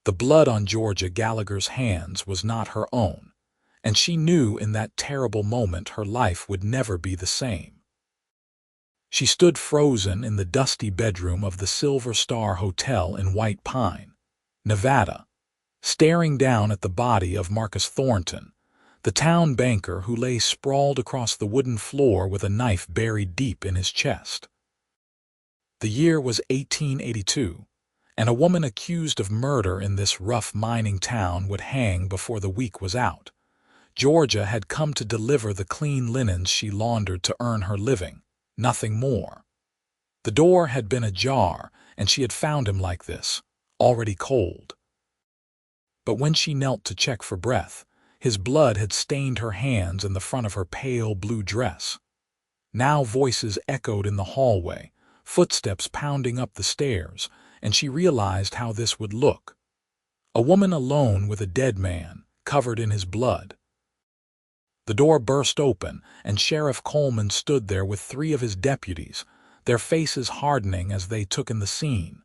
The blood on Georgia Gallagher's hands was not her own, and she knew in that terrible moment her life would never be the same. She stood frozen in the dusty bedroom of the Silver Star Hotel in White Pine, Nevada, staring down at the body of Marcus Thornton, the town banker who lay sprawled across the wooden floor with a knife buried deep in his chest. The year was 1882, and a woman accused of murder in this rough mining town would hang before the week was out. Georgia had come to deliver the clean linens she laundered to earn her living, nothing more. The door had been ajar, and she had found him like this, already cold. But when she knelt to check for breath, his blood had stained her hands and the front of her pale blue dress. Now voices echoed in the hallway, footsteps pounding up the stairs, and she realized how this would look. A woman alone with a dead man, covered in his blood. The door burst open, and Sheriff Coleman stood there with 3 of his deputies, their faces hardening as they took in the scene.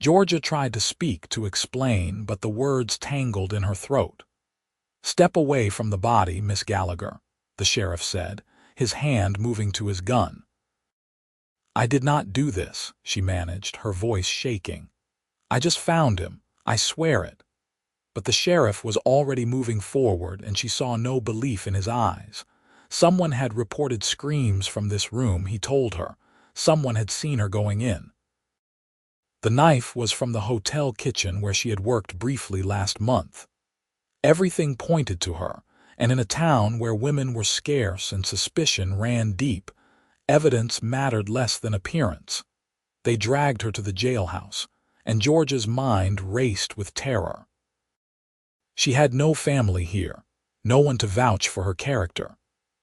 Georgia tried to speak, to explain, but the words tangled in her throat. "Step away from the body, Miss Gallagher," the sheriff said, his hand moving to his gun. "I did not do this," she managed, her voice shaking. "I just found him, I swear it." But the sheriff was already moving forward, and she saw no belief in his eyes. Someone had reported screams from this room, he told her. Someone had seen her going in. The knife was from the hotel kitchen where she had worked briefly last month. Everything pointed to her, and in a town where women were scarce and suspicion ran deep, evidence mattered less than appearance. They dragged her to the jailhouse, and Georgia's mind raced with terror. She had no family here, no one to vouch for her character.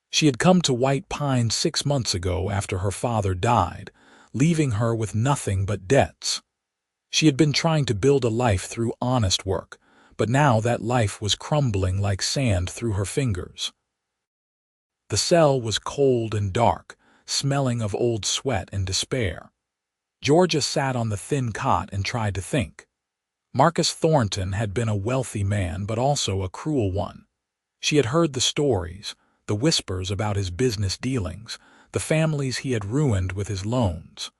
She had come to White Pine 6 months ago after her father died, leaving her with nothing but debts. She had been trying to build a life through honest work, but now that life was crumbling like sand through her fingers. The cell was cold and dark, smelling of old sweat and despair. Georgia sat on the thin cot and tried to think. Marcus Thornton had been a wealthy man, but also a cruel one. She had heard the stories, the whispers about his business dealings, the families he had ruined with his loans.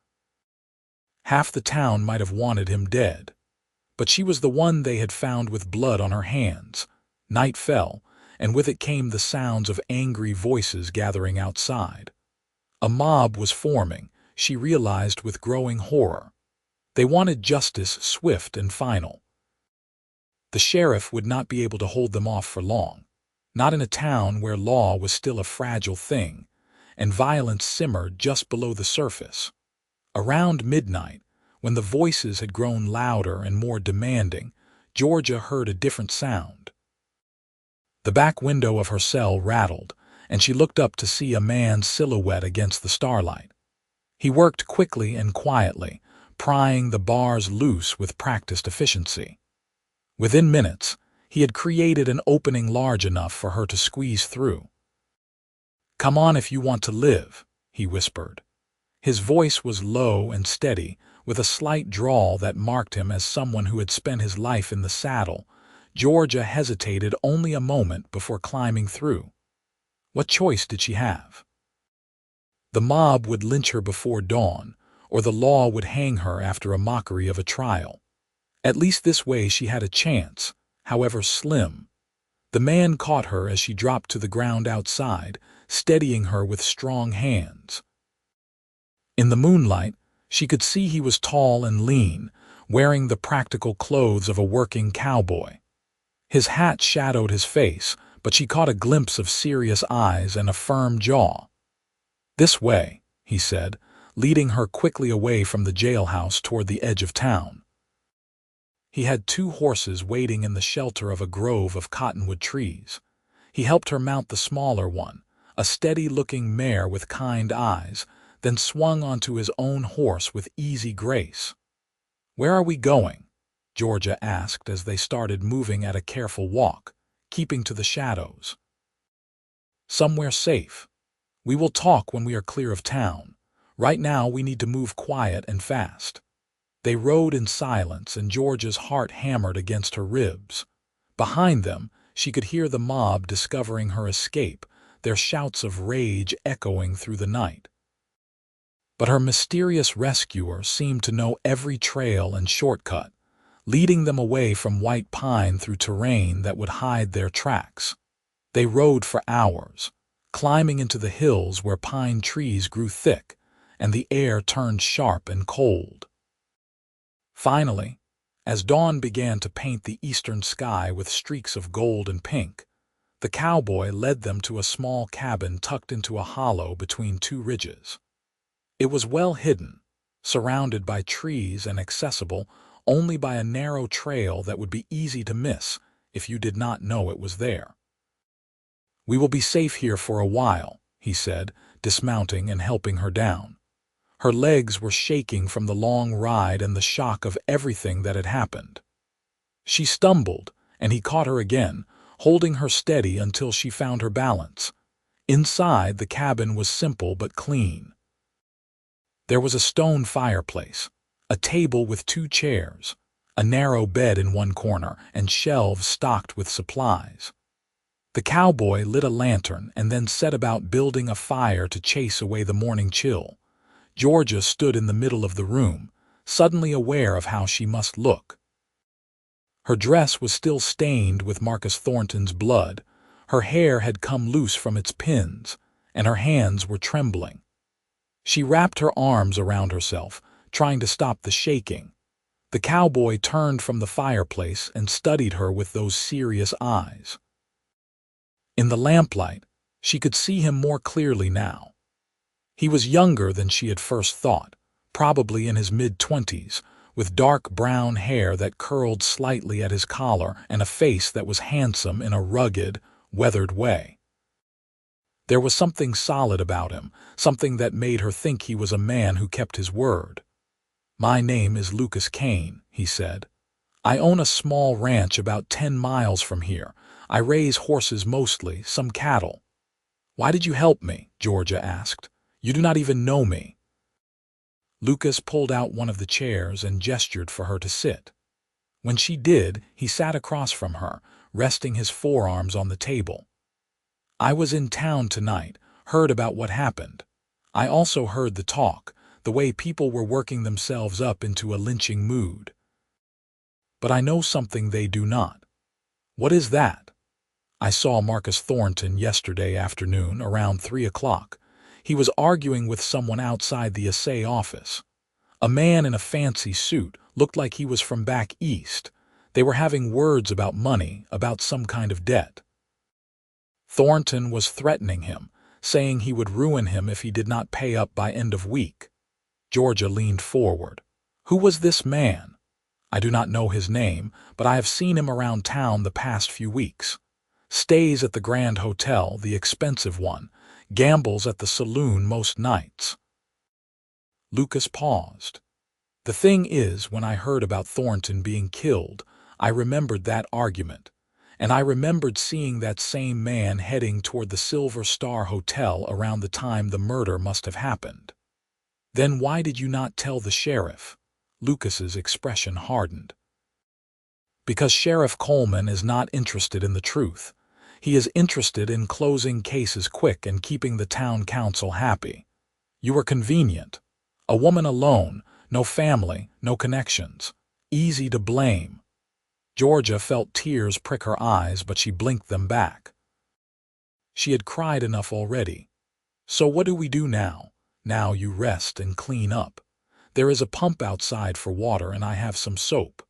Half the town might have wanted him dead, but she was the one they had found with blood on her hands. Night fell, and with it came the sounds of angry voices gathering outside. A mob was forming, she realized with growing horror. They wanted justice swift and final. The sheriff would not be able to hold them off for long, not in a town where law was still a fragile thing, and violence simmered just below the surface. Around midnight, when the voices had grown louder and more demanding, Georgia heard a different sound. The back window of her cell rattled, and she looked up to see a man's silhouette against the starlight. He worked quickly and quietly, prying the bars loose with practiced efficiency. Within minutes, he had created an opening large enough for her to squeeze through. "Come on if you want to live," he whispered. His voice was low and steady, with a slight drawl that marked him as someone who had spent his life in the saddle. Georgia hesitated only a moment before climbing through. What choice did she have? The mob would lynch her before dawn, or the law would hang her after a mockery of a trial. At least this way she had a chance, however slim. The man caught her as she dropped to the ground outside, steadying her with strong hands. In the moonlight, she could see he was tall and lean, wearing the practical clothes of a working cowboy. His hat shadowed his face, but she caught a glimpse of serious eyes and a firm jaw. "This way," he said, leading her quickly away from the jailhouse toward the edge of town. He had 2 horses waiting in the shelter of a grove of cottonwood trees. He helped her mount the smaller one, a steady-looking mare with kind eyes, then swung onto his own horse with easy grace. "Where are we going?" Georgia asked as they started moving at a careful walk, keeping to the shadows. "Somewhere safe. We will talk when we are clear of town. Right now we need to move quiet and fast." They rode in silence, and Georgia's heart hammered against her ribs. Behind them, she could hear the mob discovering her escape, their shouts of rage echoing through the night. But her mysterious rescuer seemed to know every trail and shortcut, leading them away from White Pine through terrain that would hide their tracks. They rode for hours, climbing into the hills where pine trees grew thick, and the air turned sharp and cold. Finally, as dawn began to paint the eastern sky with streaks of gold and pink, the cowboy led them to a small cabin tucked into a hollow between two ridges. It was well hidden, surrounded by trees and accessible only by a narrow trail that would be easy to miss if you did not know it was there. "We will be safe here for a while," he said, dismounting and helping her down. Her legs were shaking from the long ride and the shock of everything that had happened. She stumbled, and he caught her again, holding her steady until she found her balance. Inside, the cabin was simple but clean. There was a stone fireplace, a table with 2 chairs, a narrow bed in one corner, and shelves stocked with supplies. The cowboy lit a lantern and then set about building a fire to chase away the morning chill. Georgia stood in the middle of the room, suddenly aware of how she must look. Her dress was still stained with Marcus Thornton's blood, her hair had come loose from its pins, and her hands were trembling. She wrapped her arms around herself, trying to stop the shaking. The cowboy turned from the fireplace and studied her with those serious eyes. In the lamplight, she could see him more clearly now. He was younger than she had first thought, probably in his mid-20s, with dark brown hair that curled slightly at his collar and a face that was handsome in a rugged, weathered way. There was something solid about him, something that made her think he was a man who kept his word. "My name is Lucas Kane," he said. "I own a small ranch about 10 miles from here. I raise horses mostly, some cattle." "Why did you help me?" Georgia asked. "You do not even know me." Lucas pulled out one of the chairs and gestured for her to sit. When she did, he sat across from her, resting his forearms on the table. "I was in town tonight, heard about what happened. I also heard the talk, the way people were working themselves up into a lynching mood. But I know something they do not." "What is that?" "I saw Marcus Thornton yesterday afternoon around 3 o'clock. He was arguing with someone outside the assay office. A man in a fancy suit, looked like he was from back east. They were having words about money, about some kind of debt. Thornton was threatening him, saying he would ruin him if he did not pay up by end of week." Georgia leaned forward. "Who was this man?" "I do not know his name, but I have seen him around town the past few weeks. Stays at the Grand Hotel, the expensive one, gambles at the saloon most nights." Lucas paused. "The thing is, when I heard about Thornton being killed, I remembered that argument, and I remembered seeing that same man heading toward the Silver Star Hotel around the time the murder must have happened." "Then why did you not tell the sheriff?" Lucas's expression hardened. "Because Sheriff Coleman is not interested in the truth. He is interested in closing cases quick and keeping the town council happy. You were convenient. A woman alone, no family, no connections. Easy to blame." Georgia felt tears prick her eyes, but she blinked them back. She had cried enough already. "So what do we do now? Now you rest and clean up. There is a pump outside for water, and I have some soap.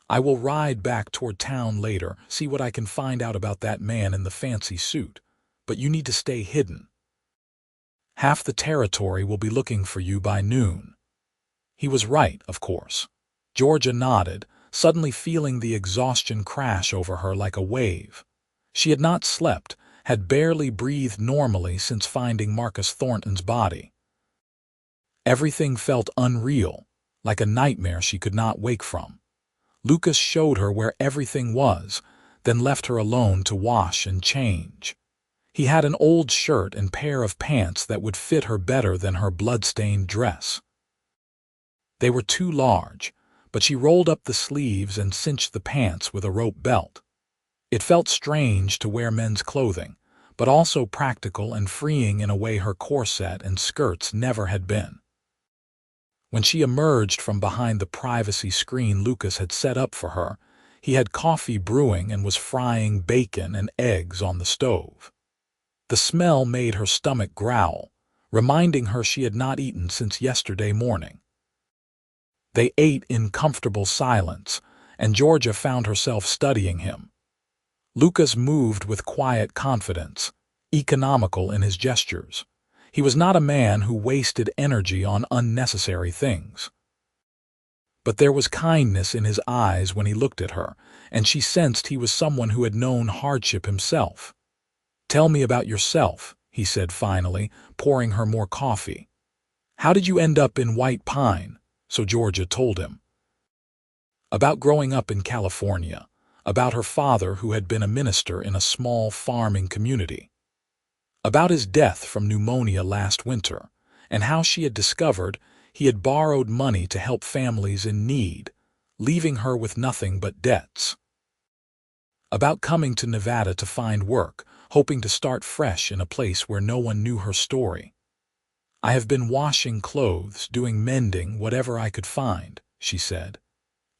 I will ride back toward town later, see what I can find out about that man in the fancy suit. But you need to stay hidden. Half the territory will be looking for you by noon." He was right, of course. Georgia nodded, suddenly feeling the exhaustion crash over her like a wave. She had not slept, had barely breathed normally since finding Marcus Thornton's body. Everything felt unreal, like a nightmare she could not wake from. Lucas showed her where everything was, then left her alone to wash and change. He had an old shirt and pair of pants that would fit her better than her blood-stained dress. They were too large, but she rolled up the sleeves and cinched the pants with a rope belt. It felt strange to wear men's clothing, but also practical and freeing in a way her corset and skirts never had been. When she emerged from behind the privacy screen Lucas had set up for her, he had coffee brewing and was frying bacon and eggs on the stove. The smell made her stomach growl, reminding her she had not eaten since yesterday morning. They ate in comfortable silence, and Georgia found herself studying him. Lucas moved with quiet confidence, economical in his gestures. He was not a man who wasted energy on unnecessary things. But there was kindness in his eyes when he looked at her, and she sensed he was someone who had known hardship himself. "Tell me about yourself," he said finally, pouring her more coffee. "How did you end up in White Pine?" So Georgia told him. About growing up in California, about her father who had been a minister in a small farming community, about his death from pneumonia last winter, and how she had discovered he had borrowed money to help families in need, leaving her with nothing but debts. About coming to Nevada to find work, hoping to start fresh in a place where no one knew her story. "I have been washing clothes, doing mending, whatever I could find," she said.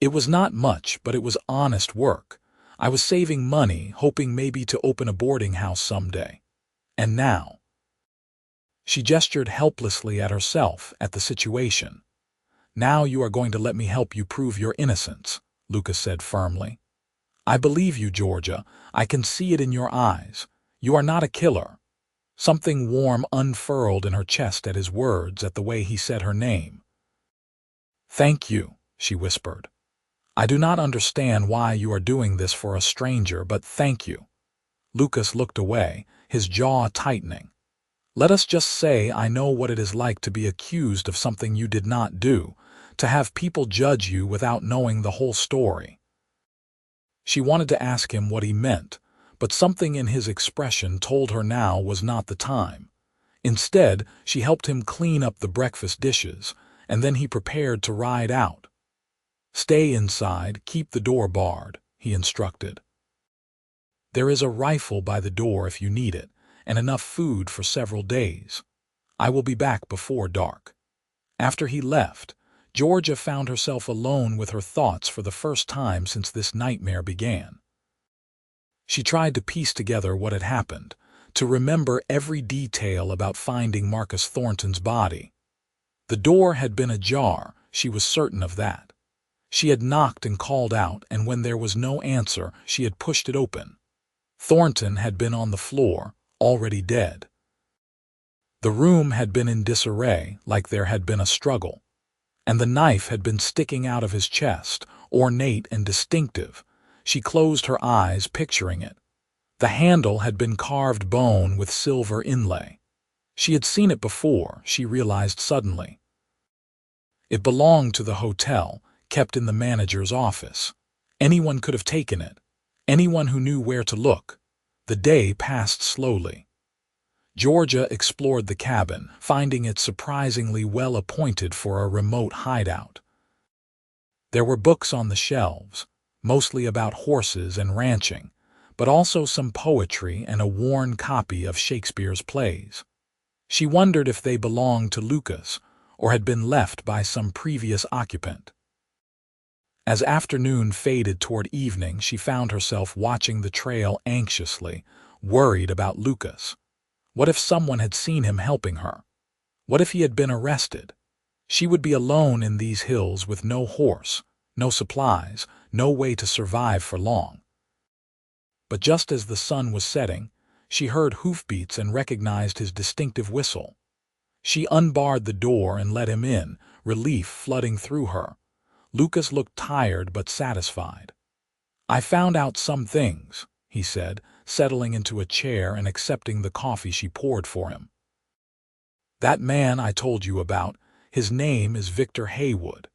"It was not much, but it was honest work. I was saving money, hoping maybe to open a boarding house someday. And now—" She gestured helplessly at herself, at the situation. "Now you are going to let me help you prove your innocence," Lucas said firmly. "I believe you, Georgia. I can see it in your eyes. You are not a killer." Something warm unfurled in her chest at his words, at the way he said her name. "Thank you," she whispered. "I do not understand why you are doing this for a stranger, but thank you." Lucas looked away, his jaw tightening. "Let us just say I know what it is like to be accused of something you did not do, to have people judge you without knowing the whole story." She wanted to ask him what he meant, but something in his expression told her now was not the time. Instead, she helped him clean up the breakfast dishes, and then he prepared to ride out. "Stay inside, keep the door barred," he instructed. "There is a rifle by the door if you need it, and enough food for several days. I will be back before dark." After he left, Georgia found herself alone with her thoughts for the first time since this nightmare began. She tried to piece together what had happened, to remember every detail about finding Marcus Thornton's body. The door had been ajar, she was certain of that. She had knocked and called out, and when there was no answer, she had pushed it open. Thornton had been on the floor, already dead. The room had been in disarray, like there had been a struggle. And the knife had been sticking out of his chest, ornate and distinctive. She closed her eyes, picturing it. The handle had been carved bone with silver inlay. She had seen it before, she realized suddenly. It belonged to the hotel, kept in the manager's office. Anyone could have taken it. Anyone who knew where to look. The day passed slowly. Georgia explored the cabin, finding it surprisingly well appointed for a remote hideout. There were books on the shelves, mostly about horses and ranching, but also some poetry and a worn copy of Shakespeare's plays. She wondered if they belonged to Lucas or had been left by some previous occupant. As afternoon faded toward evening, she found herself watching the trail anxiously, worried about Lucas. What if someone had seen him helping her? What if he had been arrested? She would be alone in these hills with no horse, no supplies, no way to survive for long. But just as the sun was setting, she heard hoofbeats and recognized his distinctive whistle. She unbarred the door and let him in, relief flooding through her. Lucas looked tired but satisfied. "I found out some things," he said, settling into a chair and accepting the coffee she poured for him. "That man I told you about, his name is Victor Haywood.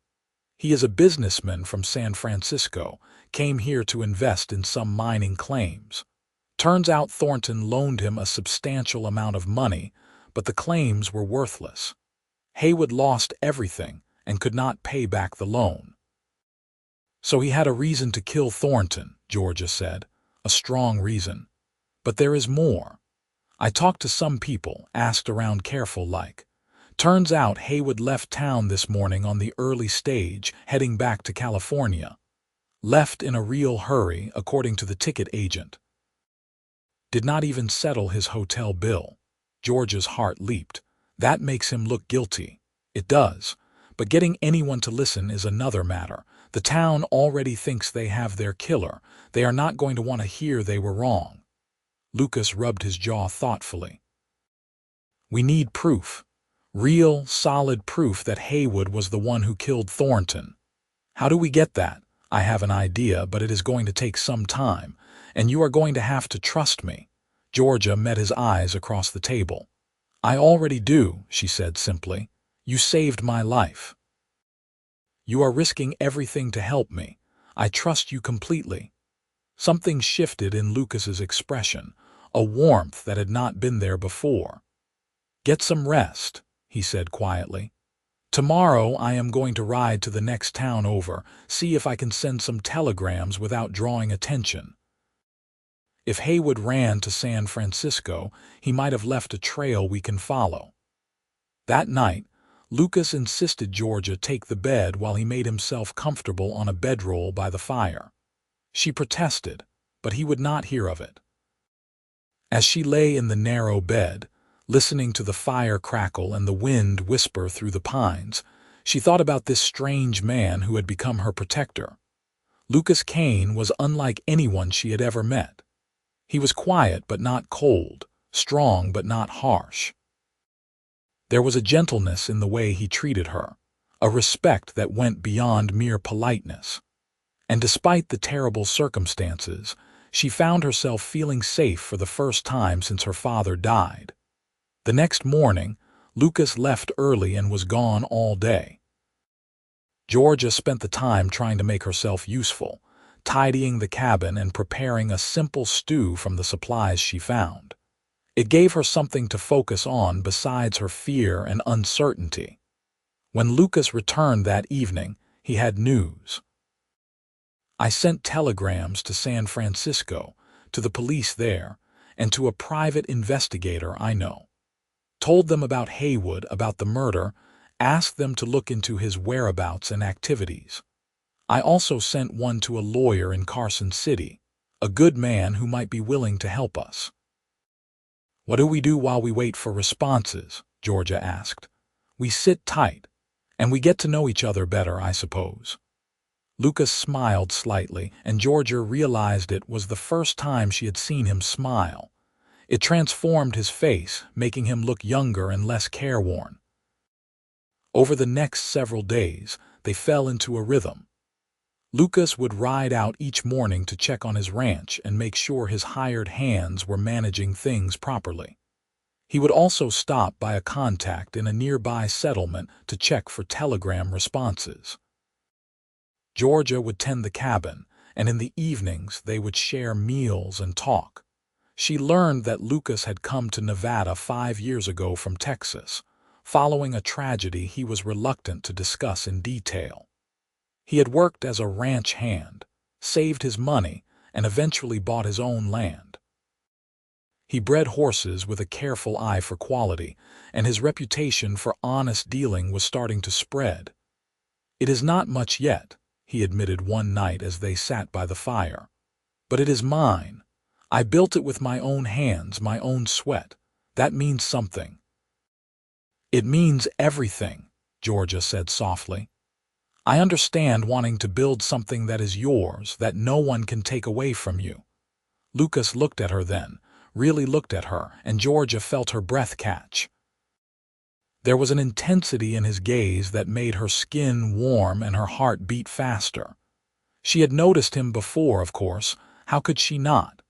He is a businessman from San Francisco, came here to invest in some mining claims. Turns out Thornton loaned him a substantial amount of money, but the claims were worthless. Haywood lost everything and could not pay back the loan. So he had a reason to kill Thornton, Georgia said. A strong reason. But there is more. I talked to some people, asked around careful like. Turns out Haywood left town this morning on the early stage, heading back to California. Left in a real hurry, according to the ticket agent. Did not even settle his hotel bill. Georgia's heart leaped. That makes him look guilty. It does. But getting anyone to listen is another matter. The town already thinks they have their killer. They are not going to want to hear they were wrong. Lucas rubbed his jaw thoughtfully. We need proof. Real, solid proof that Haywood was the one who killed Thornton. How do we get that? I have an idea, but it is going to take some time, and you are going to have to trust me. Georgia met his eyes across the table. I already do, she said simply. You saved my life. You are risking everything to help me. I trust you completely. Something shifted in Lucas's expression, a warmth that had not been there before. Get some rest, he said quietly. Tomorrow I am going to ride to the next town over, see if I can send some telegrams without drawing attention. If Haywood ran to San Francisco, he might have left a trail we can follow. That night, Lucas insisted Georgia take the bed while he made himself comfortable on a bedroll by the fire. She protested, but he would not hear of it. As she lay in the narrow bed, listening to the fire crackle and the wind whisper through the pines, she thought about this strange man who had become her protector. Lucas Kane was unlike anyone she had ever met. He was quiet but not cold, strong but not harsh. There was a gentleness in the way he treated her, a respect that went beyond mere politeness. And despite the terrible circumstances, she found herself feeling safe for the first time since her father died. The next morning, Lucas left early and was gone all day. Georgia spent the time trying to make herself useful, tidying the cabin and preparing a simple stew from the supplies she found. It gave her something to focus on besides her fear and uncertainty. When Lucas returned that evening, he had news. I sent telegrams to San Francisco, to the police there, and to a private investigator I know. Told them about Haywood, about the murder, asked them to look into his whereabouts and activities. I also sent one to a lawyer in Carson City, a good man who might be willing to help us. What do we do while we wait for responses? Georgia asked. We sit tight, and we get to know each other better, I suppose. Lucas smiled slightly, and Georgia realized it was the first time she had seen him smile. It transformed his face, making him look younger and less careworn. Over the next several days, they fell into a rhythm. Lucas would ride out each morning to check on his ranch and make sure his hired hands were managing things properly. He would also stop by a contact in a nearby settlement to check for telegram responses. Georgia would tend the cabin, and in the evenings they would share meals and talk. She learned that Lucas had come to Nevada 5 years ago from Texas, following a tragedy he was reluctant to discuss in detail. He had worked as a ranch hand, saved his money, and eventually bought his own land. He bred horses with a careful eye for quality, and his reputation for honest dealing was starting to spread. It is not much yet, he admitted one night as they sat by the fire. But it is mine. I built it with my own hands, my own sweat. That means something. It means everything, Georgia said softly. I understand wanting to build something that is yours, that no one can take away from you. Lucas looked at her then, really looked at her, and Georgia felt her breath catch. There was an intensity in his gaze that made her skin warm and her heart beat faster. She had noticed him before, of course. How could she not?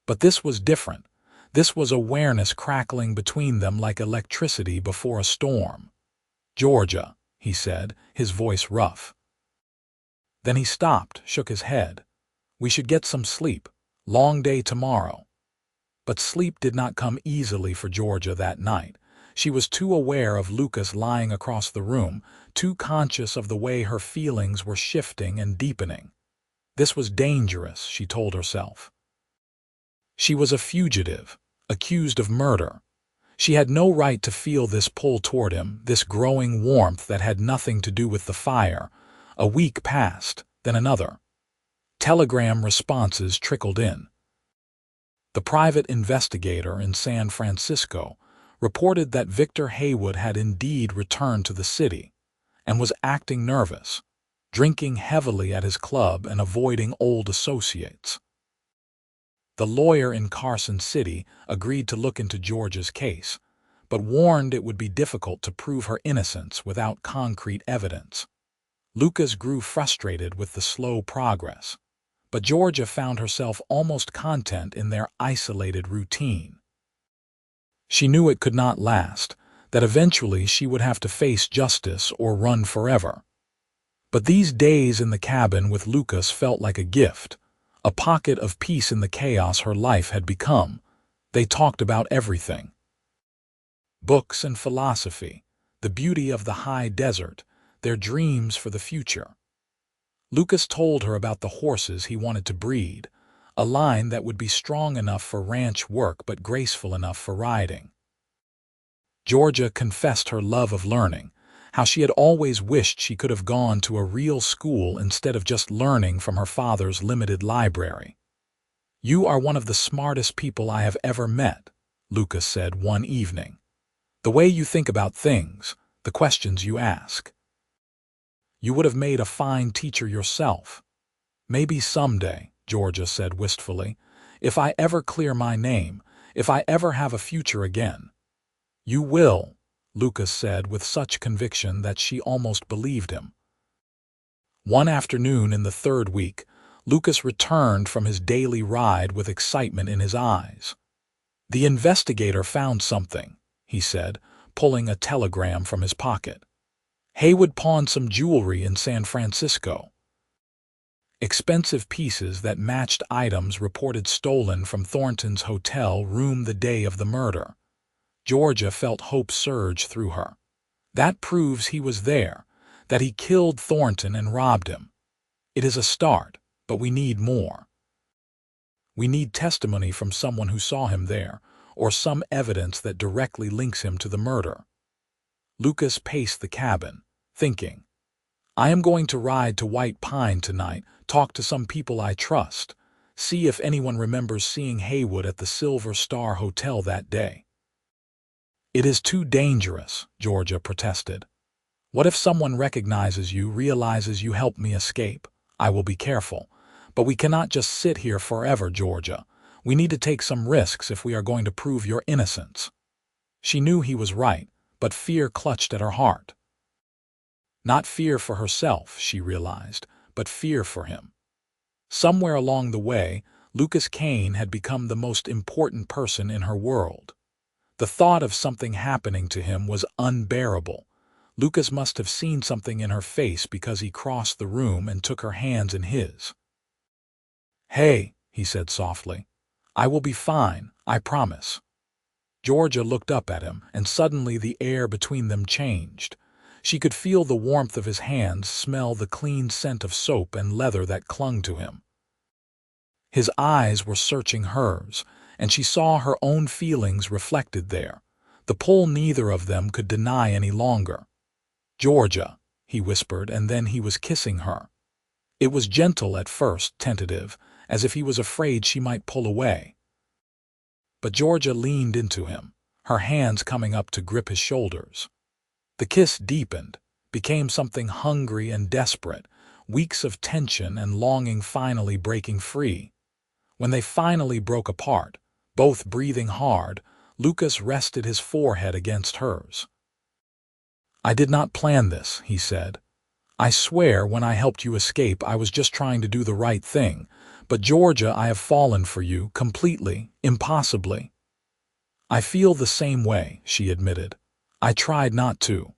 But this was different. This was awareness crackling between them like electricity before a storm. Georgia, he said, his voice rough. Then he stopped, shook his head. We should get some sleep. Long day tomorrow. But sleep did not come easily for Georgia that night. She was too aware of Lucas lying across the room, too conscious of the way her feelings were shifting and deepening. This was dangerous, she told herself. She was a fugitive, accused of murder. She had no right to feel this pull toward him, this growing warmth that had nothing to do with the fire. A week passed, then another. Telegram responses trickled in. The private investigator in San Francisco reported that Victor Haywood had indeed returned to the city and was acting nervous, drinking heavily at his club and avoiding old associates. The lawyer in Carson City agreed to look into Georgia's case, but warned it would be difficult to prove her innocence without concrete evidence. Lucas grew frustrated with the slow progress, but Georgia found herself almost content in their isolated routine. She knew it could not last, that eventually she would have to face justice or run forever. But these days in the cabin with Lucas felt like a gift, a pocket of peace in the chaos her life had become. They talked about everything. Books and philosophy, the beauty of the high desert, their dreams for the future. Lucas told her about the horses he wanted to breed, a line that would be strong enough for ranch work but graceful enough for riding. Georgia confessed her love of learning, how she had always wished she could have gone to a real school instead of just learning from her father's limited library. "You are one of the smartest people I have ever met," Lucas said one evening. "The way you think about things, the questions you ask. You would have made a fine teacher yourself." "Maybe someday," Georgia said wistfully, "if I ever clear my name, if I ever have a future again." "You will," Lucas said with such conviction that she almost believed him. One afternoon in the third week, Lucas returned from his daily ride with excitement in his eyes. "The investigator found something," he said, pulling a telegram from his pocket. "Haywood pawned some jewelry in San Francisco. Expensive pieces that matched items reported stolen from Thornton's hotel room the day of the murder." Georgia felt hope surge through her. "That proves he was there, that he killed Thornton and robbed him. It is a start, but we need more. We need testimony from someone who saw him there, or some evidence that directly links him to the murder." Lucas paced the cabin, thinking, "I am going to ride to White Pine tonight, talk to some people I trust, see if anyone remembers seeing Haywood at the Silver Star Hotel that day." "It is too dangerous," Georgia protested. "What if someone recognizes you, realizes you helped me escape? I will be careful. But we cannot just sit here forever, Georgia. We need to take some risks if we are going to prove your innocence." She knew he was right, but fear clutched at her heart. Not fear for herself, she realized, but fear for him. Somewhere along the way, Lucas Kane had become the most important person in her world. The thought of something happening to him was unbearable. Lucas must have seen something in her face because he crossed the room and took her hands in his. "Hey," he said softly. "I will be fine, I promise." Georgia looked up at him, and suddenly the air between them changed. She could feel the warmth of his hands, smell the clean scent of soap and leather that clung to him. His eyes were searching hers, and she saw her own feelings reflected there, the pull neither of them could deny any longer. "Georgia," he whispered, and then he was kissing her. It was gentle at first, tentative, as if he was afraid she might pull away. But Georgia leaned into him, her hands coming up to grip his shoulders. The kiss deepened, became something hungry and desperate, weeks of tension and longing finally breaking free. When they finally broke apart, both breathing hard, Lucas rested his forehead against hers. "I did not plan this," he said. "I swear when I helped you escape I was just trying to do the right thing. But Georgia, I have fallen for you, completely, impossibly." "I feel the same way," she admitted. "I tried not to.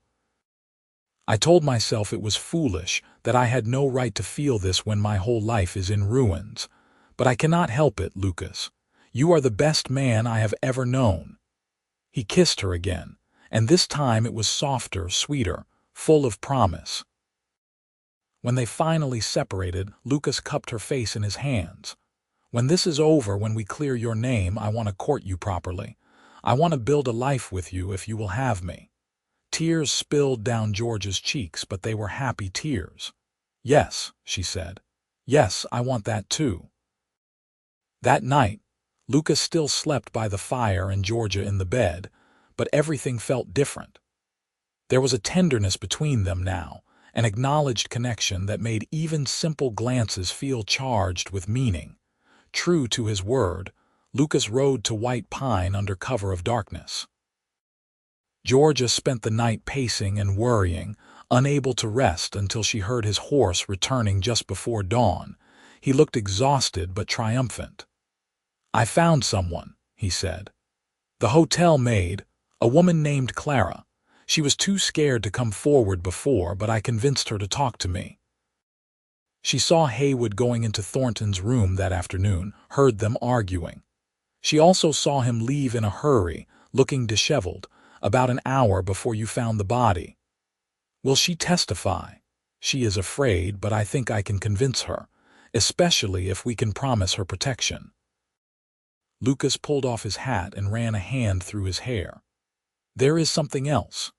I told myself it was foolish, that I had no right to feel this when my whole life is in ruins. But I cannot help it, Lucas. You are the best man I have ever known." He kissed her again, and this time it was softer, sweeter, full of promise. When they finally separated, Lucas cupped her face in his hands. "When this is over, when we clear your name, I want to court you properly. I want to build a life with you if you will have me." Tears spilled down Georgia's cheeks, but they were happy tears. "Yes," she said. "Yes, I want that too." That night, Lucas still slept by the fire and Georgia in the bed, but everything felt different. There was a tenderness between them now, an acknowledged connection that made even simple glances feel charged with meaning. True to his word, Lucas rode to White Pine under cover of darkness. Georgia spent the night pacing and worrying, unable to rest until she heard his horse returning just before dawn. He looked exhausted but triumphant. "I found someone," he said. "The hotel maid, a woman named Clara. She was too scared to come forward before, but I convinced her to talk to me." She saw Haywood going into Thornton's room that afternoon, heard them arguing. She also saw him leave in a hurry, looking disheveled, about an hour before you found the body. "Will she testify?" "She is afraid, but I think I can convince her, especially if we can promise her protection." Lucas pulled off his hat and ran a hand through his hair. "There is something else.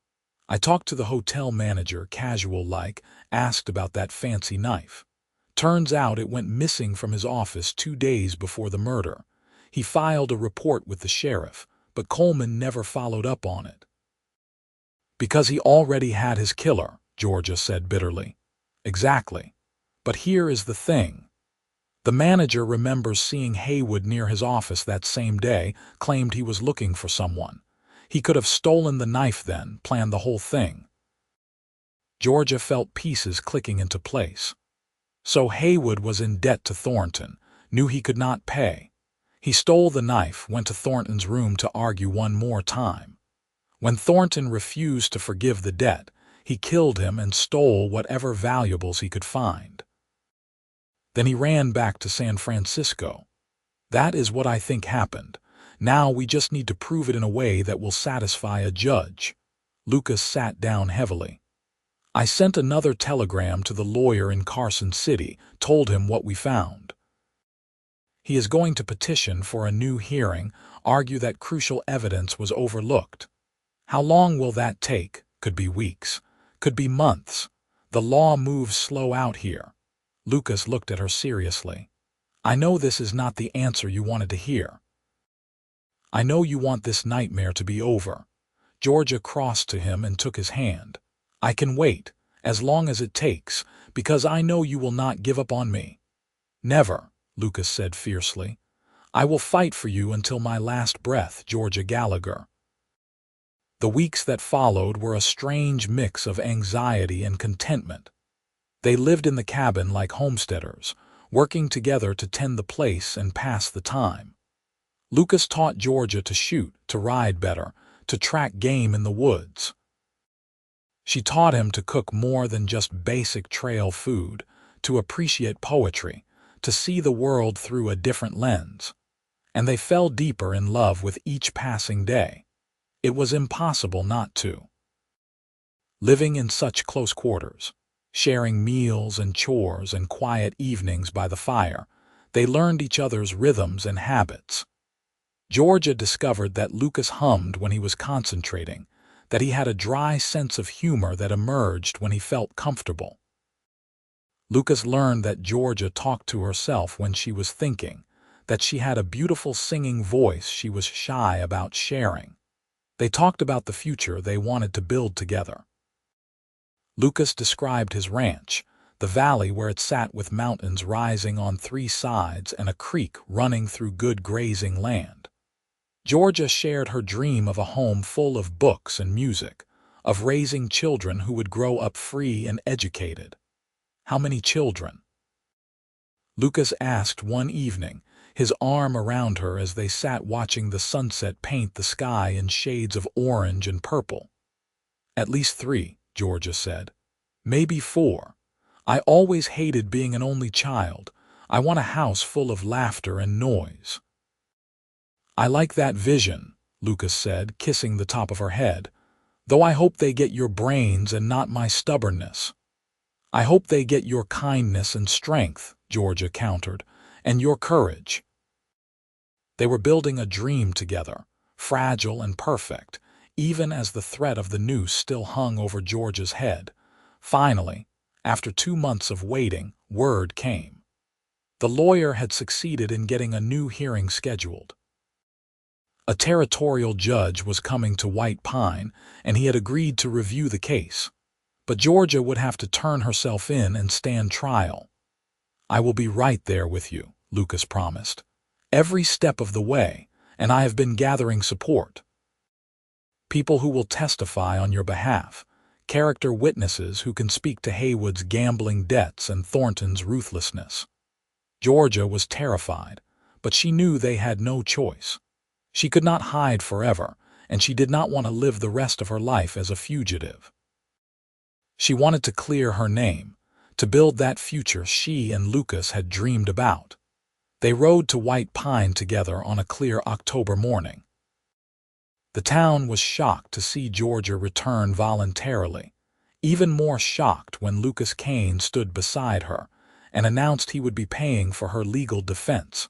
I talked to the hotel manager, casual-like, asked about that fancy knife. Turns out it went missing from his office 2 days before the murder. He filed a report with the sheriff, but Coleman never followed up on it." "Because he already had his killer," Georgia said bitterly. "Exactly. But here is the thing. The manager remembers seeing Haywood near his office that same day, claimed he was looking for someone. He could have stolen the knife then, planned the whole thing." Georgia felt pieces clicking into place. So Haywood was in debt to Thornton, knew he could not pay. He stole the knife, went to Thornton's room to argue one more time. When Thornton refused to forgive the debt, he killed him and stole whatever valuables he could find. Then he ran back to San Francisco. That is what I think happened. Now we just need to prove it in a way that will satisfy a judge." Lucas sat down heavily. "I sent another telegram to the lawyer in Carson City, told him what we found. He is going to petition for a new hearing, argue that crucial evidence was overlooked. How long will that take? Could be weeks, could be months. The law moves slow out here." Lucas looked at her seriously. "I know this is not the answer you wanted to hear. I know you want this nightmare to be over." Georgia crossed to him and took his hand. "I can wait, as long as it takes, because I know you will not give up on me." "Never," Lucas said fiercely. "I will fight for you until my last breath, Georgia Gallagher." The weeks that followed were a strange mix of anxiety and contentment. They lived in the cabin like homesteaders, working together to tend the place and pass the time. Lucas taught Georgia to shoot, to ride better, to track game in the woods. She taught him to cook more than just basic trail food, to appreciate poetry, to see the world through a different lens. And they fell deeper in love with each passing day. It was impossible not to. Living in such close quarters, sharing meals and chores and quiet evenings by the fire, they learned each other's rhythms and habits. Georgia discovered that Lucas hummed when he was concentrating, that he had a dry sense of humor that emerged when he felt comfortable. Lucas learned that Georgia talked to herself when she was thinking, that she had a beautiful singing voice she was shy about sharing. They talked about the future they wanted to build together. Lucas described his ranch, the valley where it sat with mountains rising on 3 sides and a creek running through good grazing land. Georgia shared her dream of a home full of books and music, of raising children who would grow up free and educated. How many children? Lucas asked one evening, his arm around her as they sat watching the sunset paint the sky in shades of orange and purple. "At least 3, Georgia said. "Maybe 4. I always hated being an only child. I want a house full of laughter and noise." "I like that vision," Lucas said, kissing the top of her head. Though I hope they get your brains and not my stubbornness. I hope they get your kindness and strength, Georgia countered, and your courage. They were building a dream together, fragile and perfect, even as the threat of the noose still hung over Georgia's head. Finally, after 2 months of waiting, word came. The lawyer had succeeded in getting a new hearing scheduled. A territorial judge was coming to White Pine, and he had agreed to review the case. But Georgia would have to turn herself in and stand trial. I will be right there with you, Lucas promised. Every step of the way, and I have been gathering support. People who will testify on your behalf, character witnesses who can speak to Haywood's gambling debts and Thornton's ruthlessness. Georgia was terrified, but she knew they had no choice. She could not hide forever, and she did not want to live the rest of her life as a fugitive. She wanted to clear her name, to build that future she and Lucas had dreamed about. They rode to White Pine together on a clear October morning. The town was shocked to see Georgia return voluntarily, even more shocked when Lucas Kane stood beside her and announced he would be paying for her legal defense.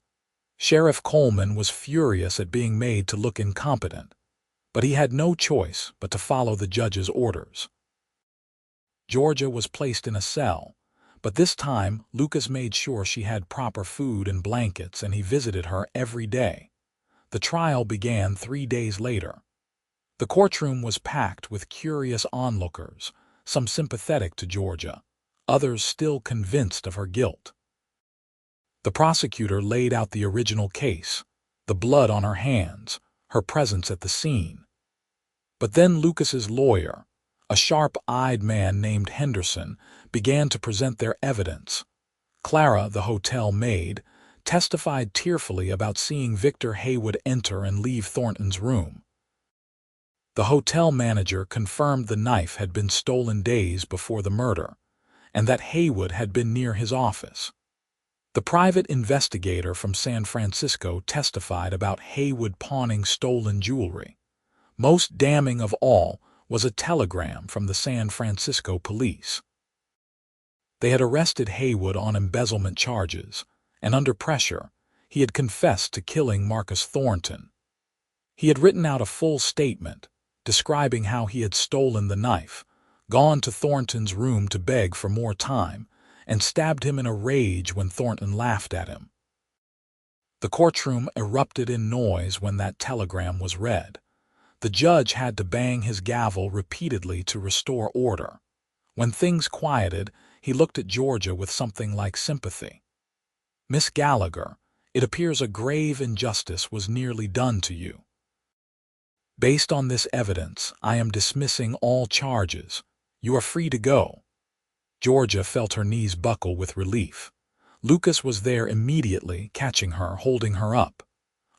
Sheriff Coleman was furious at being made to look incompetent, but he had no choice but to follow the judge's orders. Georgia was placed in a cell, but this time Lucas made sure she had proper food and blankets, and he visited her every day. The trial began 3 days later. The courtroom was packed with curious onlookers, some sympathetic to Georgia, others still convinced of her guilt. The prosecutor laid out the original case, the blood on her hands, her presence at the scene. But then Lucas's lawyer, a sharp-eyed man named Henderson, began to present their evidence. Clara, the hotel maid, testified tearfully about seeing Victor Haywood enter and leave Thornton's room. The hotel manager confirmed the knife had been stolen days before the murder, and that Haywood had been near his office. The private investigator from San Francisco testified about Haywood pawning stolen jewelry. Most damning of all was a telegram from the San Francisco police. They had arrested Haywood on embezzlement charges, and under pressure, he had confessed to killing Marcus Thornton. He had written out a full statement, describing how he had stolen the knife, gone to Thornton's room to beg for more time, and stabbed him in a rage when Thornton laughed at him. The courtroom erupted in noise when that telegram was read. The judge had to bang his gavel repeatedly to restore order. When things quieted, he looked at Georgia with something like sympathy. "Miss Gallagher, it appears a grave injustice was nearly done to you. Based on this evidence, I am dismissing all charges. You are free to go." Georgia felt her knees buckle with relief. Lucas was there immediately, catching her, holding her up.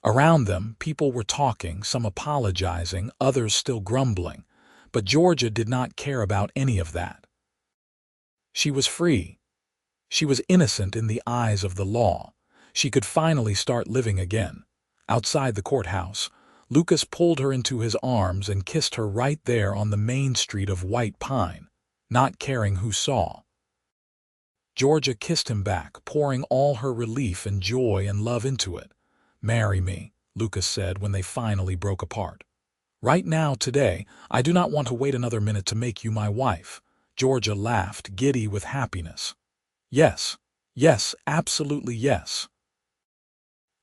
Around them, people were talking, some apologizing, others still grumbling, but Georgia did not care about any of that. She was free. She was innocent in the eyes of the law. She could finally start living again. Outside the courthouse, Lucas pulled her into his arms and kissed her right there on the main street of White Pine, not caring who saw. Georgia kissed him back, pouring all her relief and joy and love into it. "Marry me," Lucas said when they finally broke apart. "Right now, today, I do not want to wait another minute to make you my wife." Georgia laughed, giddy with happiness. "Yes, yes, absolutely yes."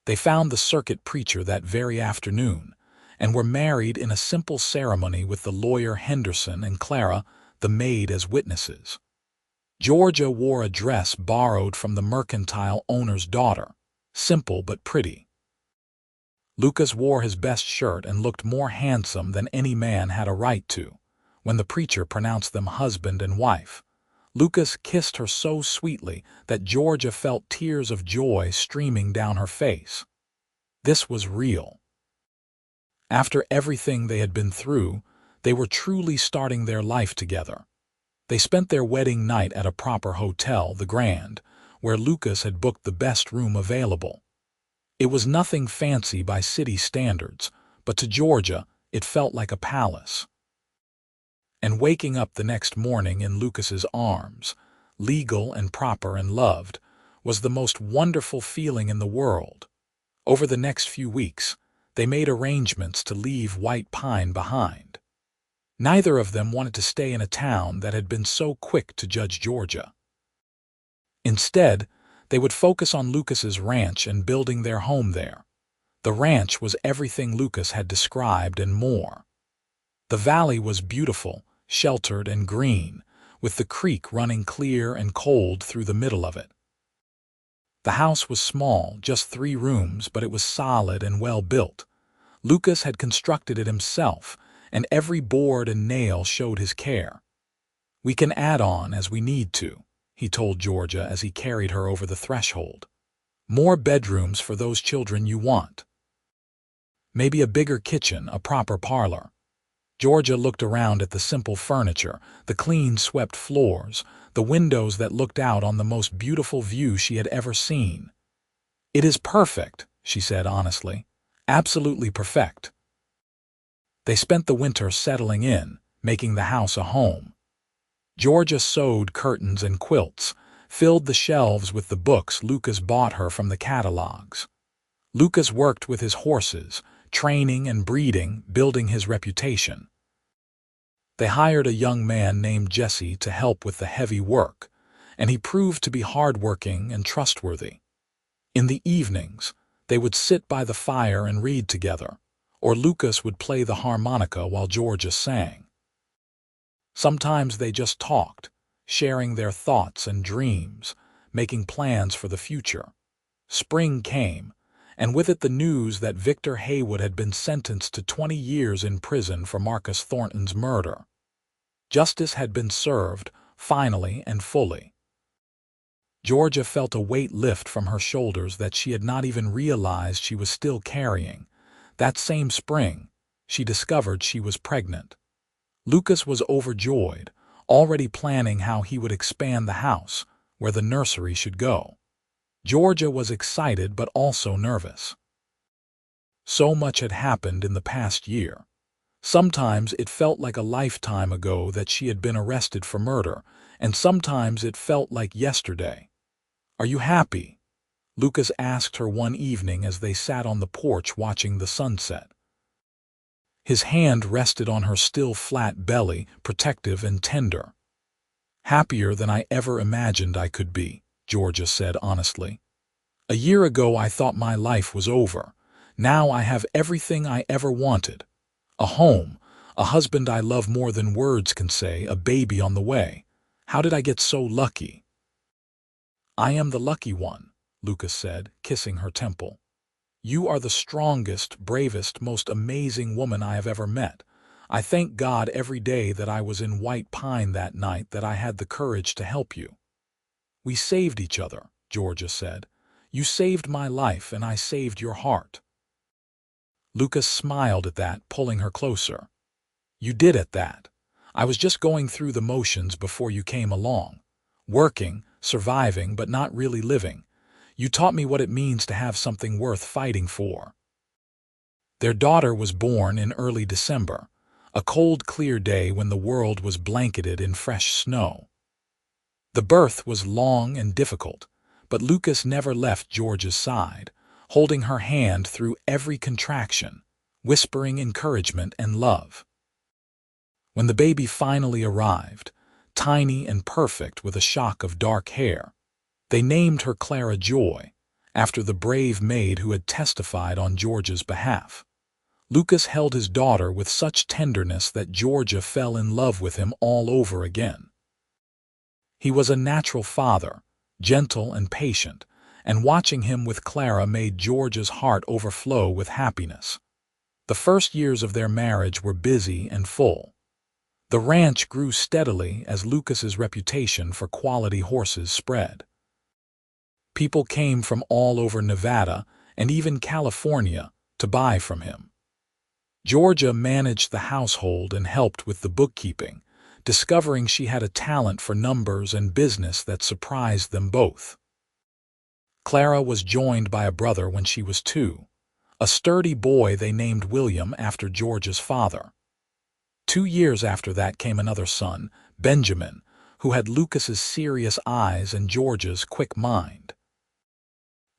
They found the circuit preacher that very afternoon, and were married in a simple ceremony with the lawyer Henderson and Clara, the maid, as witnesses. Georgia wore a dress borrowed from the mercantile owner's daughter, simple but pretty. Lucas wore his best shirt and looked more handsome than any man had a right to. When the preacher pronounced them husband and wife, Lucas kissed her so sweetly that Georgia felt tears of joy streaming down her face. This was real. After everything they had been through, they were truly starting their life together. They spent their wedding night at a proper hotel, the Grand, where Lucas had booked the best room available. It was nothing fancy by city standards, but to Georgia, it felt like a palace. And waking up the next morning in Lucas's arms, legal and proper and loved, was the most wonderful feeling in the world. Over the next few weeks, they made arrangements to leave White Pine behind. Neither of them wanted to stay in a town that had been so quick to judge Georgia. Instead, they would focus on Lucas's ranch and building their home there. The ranch was everything Lucas had described and more. The valley was beautiful, sheltered and green, with the creek running clear and cold through the middle of it. The house was small, just 3 rooms, but it was solid and well built. Lucas had constructed it himself, and every board and nail showed his care. "We can add on as we need to," he told Georgia as he carried her over the threshold. "More bedrooms for those children you want. Maybe a bigger kitchen, a proper parlor." Georgia looked around at the simple furniture, the clean swept floors, the windows that looked out on the most beautiful view she had ever seen. "It is perfect," she said honestly. "Absolutely perfect." They spent the winter settling in, making the house a home. Georgia sewed curtains and quilts, filled the shelves with the books Lucas bought her from the catalogs. Lucas worked with his horses, training and breeding, building his reputation. They hired a young man named Jesse to help with the heavy work, and he proved to be hardworking and trustworthy. In the evenings, they would sit by the fire and read together, or Lucas would play the harmonica while Georgia sang. Sometimes they just talked, sharing their thoughts and dreams, making plans for the future. Spring came, and with it the news that Victor Haywood had been sentenced to 20 years in prison for Marcus Thornton's murder. Justice had been served, finally and fully. Georgia felt a weight lift from her shoulders that she had not even realized she was still carrying. That same spring, she discovered she was pregnant. Lucas was overjoyed, already planning how he would expand the house, where the nursery should go. Georgia was excited but also nervous. So much had happened in the past year. Sometimes it felt like a lifetime ago that she had been arrested for murder, and sometimes it felt like yesterday. "Are you happy?" Lucas asked her one evening as they sat on the porch watching the sunset. His hand rested on her still flat belly, protective and tender. "Happier than I ever imagined I could be," Georgia said honestly. "A year ago I thought my life was over. Now I have everything I ever wanted. A home, a husband I love more than words can say, a baby on the way. How did I get so lucky?" "I am the lucky one," Lucas said, kissing her temple. "You are the strongest, bravest, most amazing woman I have ever met. I thank God every day that I was in White Pine that night, that I had the courage to help you." "We saved each other," Georgia said. "You saved my life and I saved your heart." Lucas smiled at that, pulling her closer. "You did at that. I was just going through the motions before you came along. Working, surviving, but not really living. You taught me what it means to have something worth fighting for." Their daughter was born in early December, a cold, clear day when the world was blanketed in fresh snow. The birth was long and difficult, but Lucas never left Georgia's side, holding her hand through every contraction, whispering encouragement and love. When the baby finally arrived, tiny and perfect with a shock of dark hair, they named her Clara Joy, after the brave maid who had testified on Georgia's behalf. Lucas held his daughter with such tenderness that Georgia fell in love with him all over again. He was a natural father, gentle and patient, and watching him with Clara made Georgia's heart overflow with happiness. The first years of their marriage were busy and full. The ranch grew steadily as Lucas's reputation for quality horses spread. People came from all over Nevada and even California to buy from him. Georgia managed the household and helped with the bookkeeping, discovering she had a talent for numbers and business that surprised them both. Clara was joined by a brother when she was 2, a sturdy boy they named William after Georgia's father. 2 years after that came another son, Benjamin, who had Lucas's serious eyes and George's quick mind.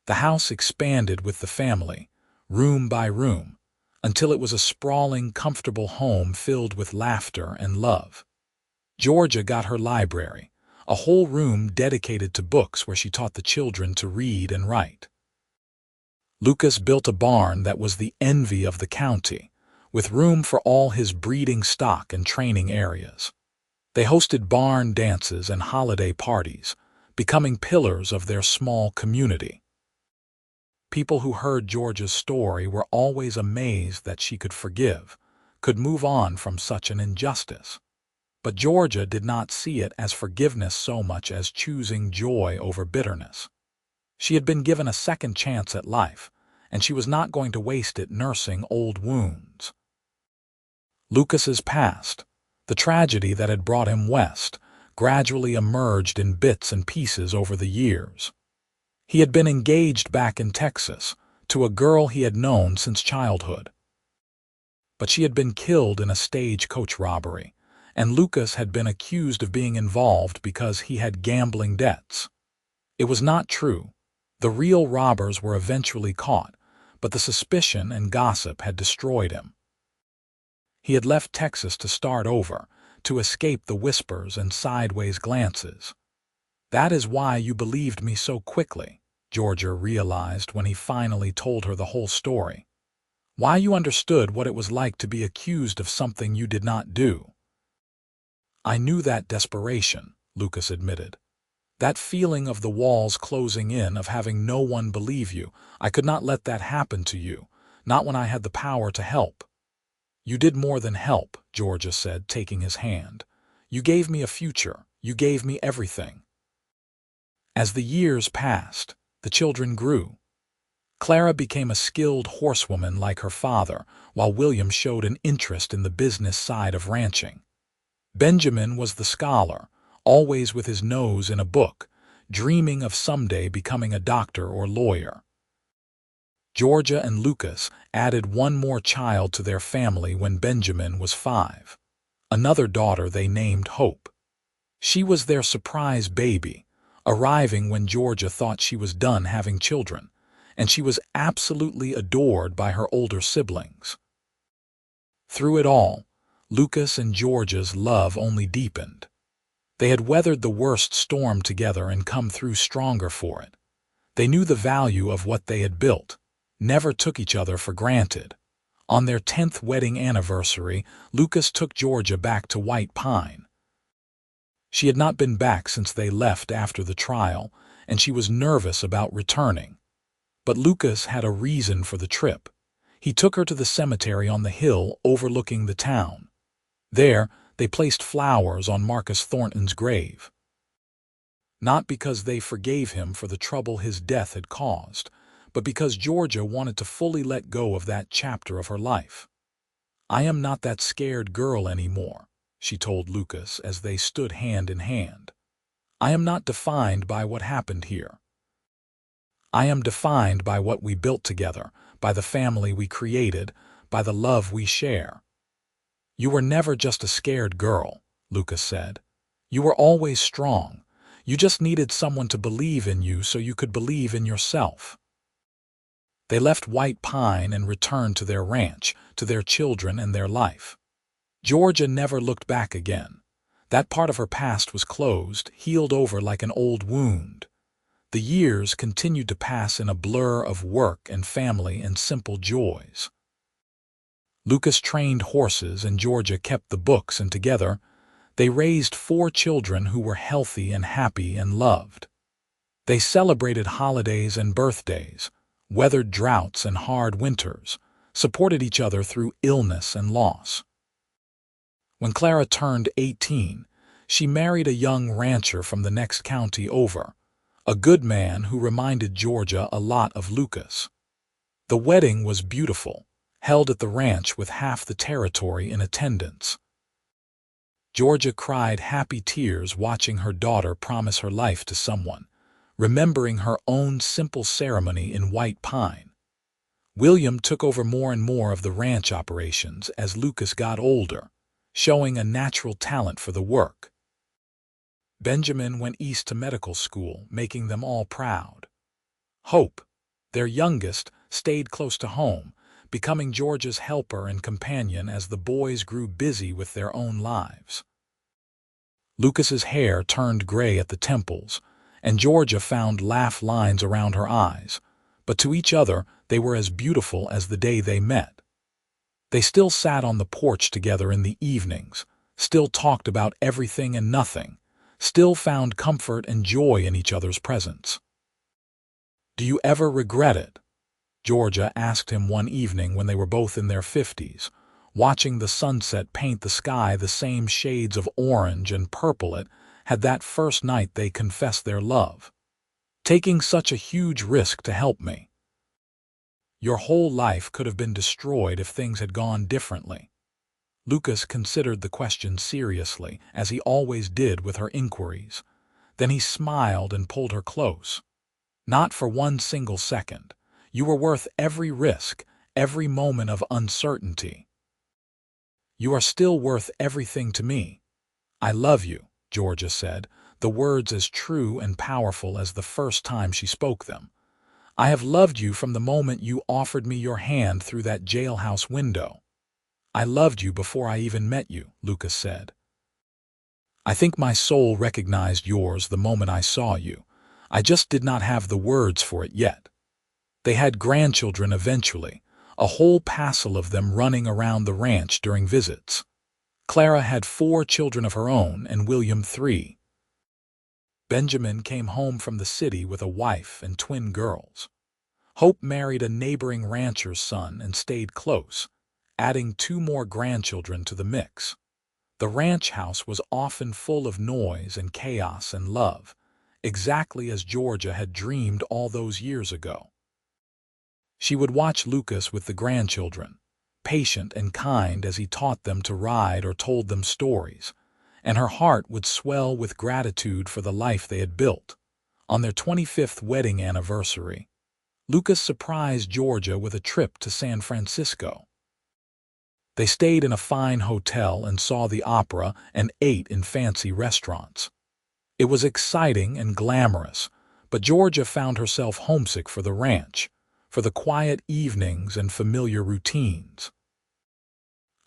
The house expanded with the family, room by room, until it was a sprawling, comfortable home filled with laughter and love. Georgia got her library, a whole room dedicated to books where she taught the children to read and write. Lucas built a barn that was the envy of the county, with room for all his breeding stock and training areas. They hosted barn dances and holiday parties, becoming pillars of their small community. People who heard Georgia's story were always amazed that she could forgive, could move on from such an injustice. But Georgia did not see it as forgiveness so much as choosing joy over bitterness. She had been given a second chance at life, and she was not going to waste it nursing old wounds. Lucas's past, the tragedy that had brought him west, gradually emerged in bits and pieces over the years. He had been engaged back in Texas to a girl he had known since childhood. But she had been killed in a stagecoach robbery, and Lucas had been accused of being involved because he had gambling debts. It was not true. The real robbers were eventually caught, but the suspicion and gossip had destroyed him. He had left Texas to start over, to escape the whispers and sideways glances. "That is why you believed me so quickly," Georgia realized when he finally told her the whole story. "Why you understood what it was like to be accused of something you did not do." "I knew that desperation," Lucas admitted. "That feeling of the walls closing in, of having no one believe you. I could not let that happen to you, not when I had the power to help." "You did more than help," Georgia said, taking his hand. "You gave me a future. You gave me everything." As the years passed, the children grew. Clara became a skilled horsewoman like her father, while William showed an interest in the business side of ranching. Benjamin was the scholar, always with his nose in a book, dreaming of someday becoming a doctor or lawyer. Georgia and Lucas added one more child to their family when Benjamin was 5. Another daughter they named Hope. She was their surprise baby, arriving when Georgia thought she was done having children, and she was absolutely adored by her older siblings. Through it all, Lucas and Georgia's love only deepened. They had weathered the worst storm together and come through stronger for it. They knew the value of what they had built, never took each other for granted. On their 10th wedding anniversary, Lucas took Georgia back to White Pine. She had not been back since they left after the trial, and she was nervous about returning. But Lucas had a reason for the trip. He took her to the cemetery on the hill overlooking the town. There, they placed flowers on Marcus Thornton's grave. Not because they forgave him for the trouble his death had caused, but because Georgia wanted to fully let go of that chapter of her life. "I am not that scared girl anymore," she told Lucas as they stood hand in hand. "I am not defined by what happened here. I am defined by what we built together, by the family we created, by the love we share." "You were never just a scared girl," Lucas said. "You were always strong. You just needed someone to believe in you so you could believe in yourself." They left White Pine and returned to their ranch, to their children and their life. Georgia never looked back again. That part of her past was closed, healed over like an old wound. The years continued to pass in a blur of work and family and simple joys. Lucas trained horses and Georgia kept the books, and together they raised 4 children who were healthy and happy and loved. They celebrated holidays and birthdays, weathered droughts and hard winters, supported each other through illness and loss. When Clara turned 18, she married a young rancher from the next county over, a good man who reminded Georgia a lot of Lucas. The wedding was beautiful, held at the ranch with half the territory in attendance. Georgia cried happy tears watching her daughter promise her life to someone, remembering her own simple ceremony in White Pine. William took over more and more of the ranch operations as Lucas got older, showing a natural talent for the work. Benjamin went east to medical school, making them all proud. Hope, their youngest, stayed close to home, becoming Georgia's helper and companion as the boys grew busy with their own lives. Lucas's hair turned gray at the temples, and Georgia found laugh lines around her eyes, but to each other they were as beautiful as the day they met. They still sat on the porch together in the evenings, still talked about everything and nothing, still found comfort and joy in each other's presence. "Do you ever regret it?" Georgia asked him one evening when they were both in their 50s, watching the sunset paint the sky the same shades of orange and purple it had that first night they confessed their love. "Taking such a huge risk to help me. Your whole life could have been destroyed if things had gone differently." Lucas considered the question seriously, as he always did with her inquiries. Then he smiled and pulled her close. "Not for one single second. You were worth every risk, every moment of uncertainty. You are still worth everything to me." "I love you," Georgia said, the words as true and powerful as the first time she spoke them. "I have loved you from the moment you offered me your hand through that jailhouse window." "I loved you before I even met you," Lucas said. "I think my soul recognized yours the moment I saw you. I just did not have the words for it yet." They had grandchildren eventually, a whole passel of them running around the ranch during visits. Clara had 4 children of her own and William 3. Benjamin came home from the city with a wife and twin girls. Hope married a neighboring rancher's son and stayed close, adding 2 more grandchildren to the mix. The ranch house was often full of noise and chaos and love, exactly as Georgia had dreamed all those years ago. She would watch Lucas with the grandchildren, patient and kind as he taught them to ride or told them stories, and her heart would swell with gratitude for the life they had built. On their 25th wedding anniversary, Lucas surprised Georgia with a trip to San Francisco. They stayed in a fine hotel and saw the opera and ate in fancy restaurants. It was exciting and glamorous, but Georgia found herself homesick for the ranch, for the quiet evenings and familiar routines.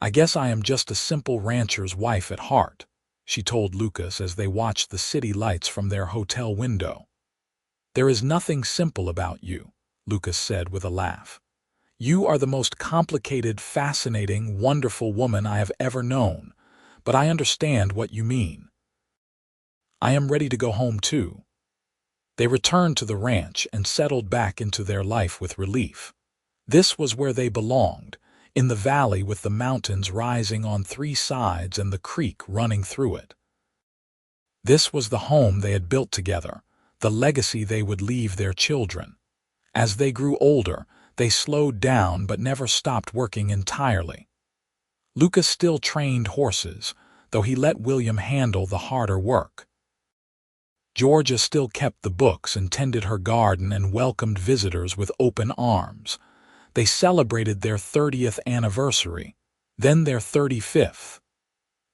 "I guess I am just a simple rancher's wife at heart," she told Lucas as they watched the city lights from their hotel window. "There is nothing simple about you," Lucas said with a laugh. "You are the most complicated, fascinating, wonderful woman I have ever known, but I understand what you mean. I am ready to go home too." They returned to the ranch and settled back into their life with relief. This was where they belonged, in the valley with the mountains rising on 3 sides and the creek running through it. This was the home they had built together, the legacy they would leave their children. As they grew older, they slowed down but never stopped working entirely. Lucas still trained horses, though he let William handle the harder work. Georgia still kept the books and tended her garden and welcomed visitors with open arms. They celebrated their 30th anniversary, then their 35th.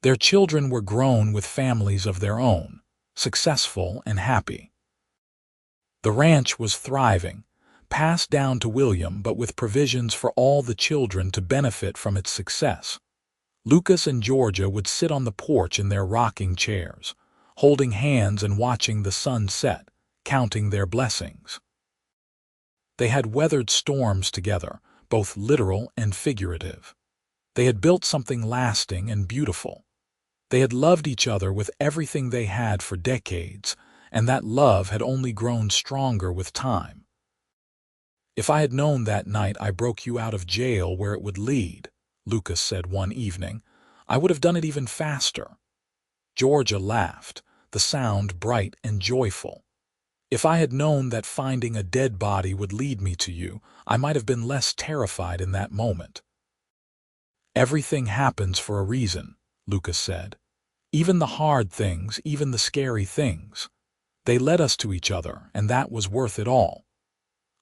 Their children were grown with families of their own, successful and happy. The ranch was thriving, passed down to William but with provisions for all the children to benefit from its success. Lucas and Georgia would sit on the porch in their rocking chairs, holding hands and watching the sun set, counting their blessings. They had weathered storms together, both literal and figurative. They had built something lasting and beautiful. They had loved each other with everything they had for decades, and that love had only grown stronger with time. "If I had known that night I broke you out of jail where it would lead," Lucas said one evening, "I would have done it even faster." Georgia laughed, the sound bright and joyful. "If I had known that finding a dead body would lead me to you, I might have been less terrified in that moment." "Everything happens for a reason," Lucas said. "Even the hard things, even the scary things. They led us to each other, and that was worth it all."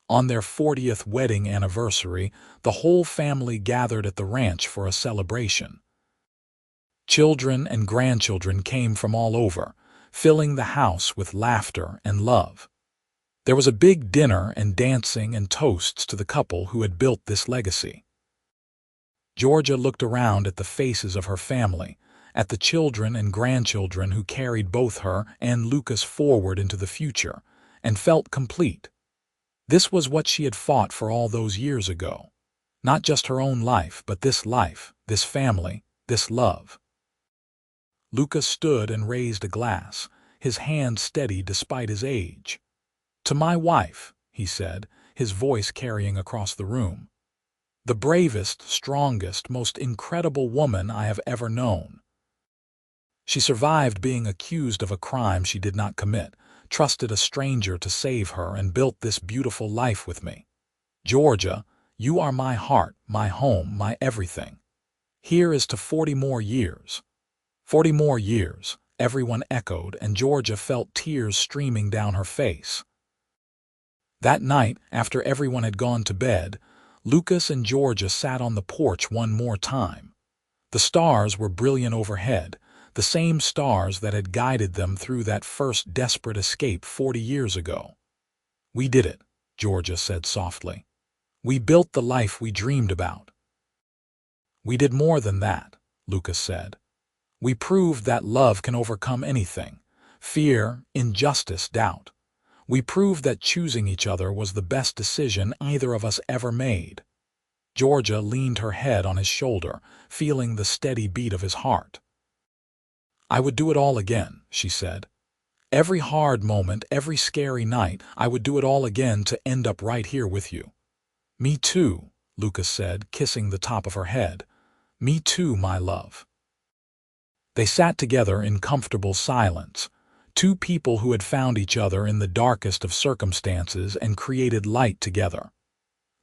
On their 40th wedding anniversary, the whole family gathered at the ranch for a celebration. Children and grandchildren came from all over, filling the house with laughter and love. There was a big dinner and dancing and toasts to the couple who had built this legacy. Georgia looked around at the faces of her family, at the children and grandchildren who carried both her and Lucas forward into the future, and felt complete. This was what she had fought for all those years ago. Not just her own life, but life, this family, this love. Lucas stood and raised a glass, his hand steady despite his age. "To my wife," he said, his voice carrying across the room. "The bravest, strongest, most incredible woman I have ever known. She survived being accused of a crime she did not commit, trusted a stranger to save her, and built this beautiful life with me. Georgia, you are my heart, my home, my everything. Here is to 40 more years." 40 more years, everyone echoed, and Georgia felt tears streaming down her face. That night, after everyone had gone to bed, Lucas and Georgia sat on the porch one more time. The stars were brilliant overhead, the same stars that had guided them through that first desperate escape 40 years ago. "We did it," Georgia said softly. "We built the life we dreamed about." "We did more than that," Lucas said. "We proved that love can overcome anything: fear, injustice, doubt. We proved that choosing each other was the best decision either of us ever made." Georgia leaned her head on his shoulder, feeling the steady beat of his heart. "I would do it all again," she said. "Every hard moment, every scary night, I would do it all again to end up right here with you." "Me too," Lucas said, kissing the top of her head. "Me too, my love." They sat together in comfortable silence, two people who had found each other in the darkest of circumstances and created light together.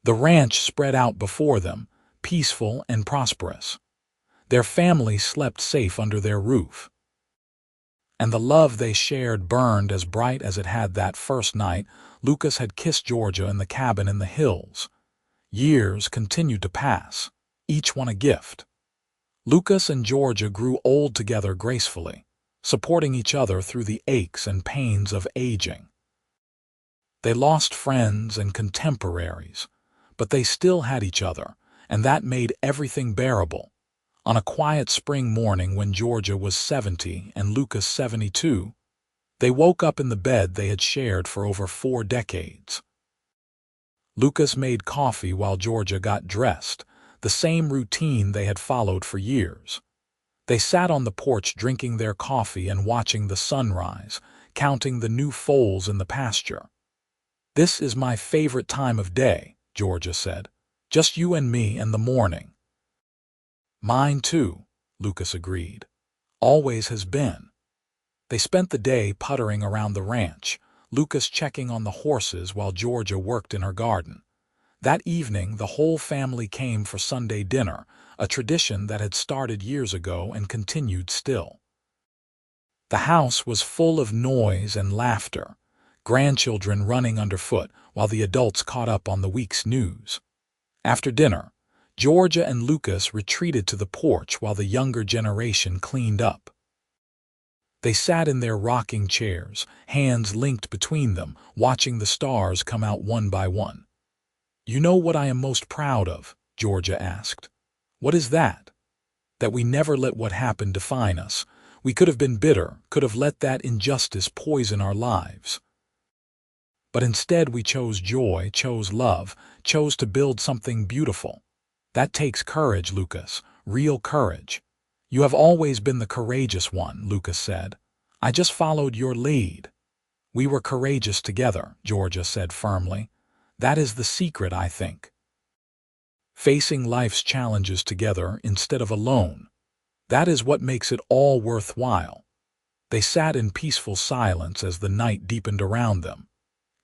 The ranch spread out before them, peaceful and prosperous. Their family slept safe under their roof. And the love they shared burned as bright as it had that first night Lucas had kissed Georgia in the cabin in the hills. Years continued to pass, each one a gift. Lucas and Georgia grew old together gracefully, supporting each other through the aches and pains of aging. They lost friends and contemporaries, but they still had each other, and that made everything bearable. On a quiet spring morning when Georgia was 70 and Lucas 72, they woke up in the bed they had shared for over 4 decades. Lucas made coffee while Georgia got dressed, the same routine they had followed for years. They sat on the porch drinking their coffee and watching the sunrise, counting the new foals in the pasture. "This is my favorite time of day," Georgia said. "Just you and me and the morning." "Mine too," Lucas agreed. "Always has been." They spent the day puttering around the ranch, Lucas checking on the horses while Georgia worked in her garden. That evening, the whole family came for Sunday dinner, a tradition that had started years ago and continued still. The house was full of noise and laughter, grandchildren running underfoot while the adults caught up on the week's news. After dinner, Georgia and Lucas retreated to the porch while the younger generation cleaned up. They sat in their rocking chairs, hands linked between them, watching the stars come out one by one. "You know what I am most proud of?" Georgia asked. "What is that?" "That we never let what happened define us. We could have been bitter, could have let that injustice poison our lives. But instead we chose joy, chose love, chose to build something beautiful. That takes courage, Lucas, real courage." "You have always been the courageous one," Lucas said. "I just followed your lead." "We were courageous together," Georgia said firmly. "That is the secret, I think. Facing life's challenges together instead of alone. That is what makes it all worthwhile." They sat in peaceful silence as the night deepened around them.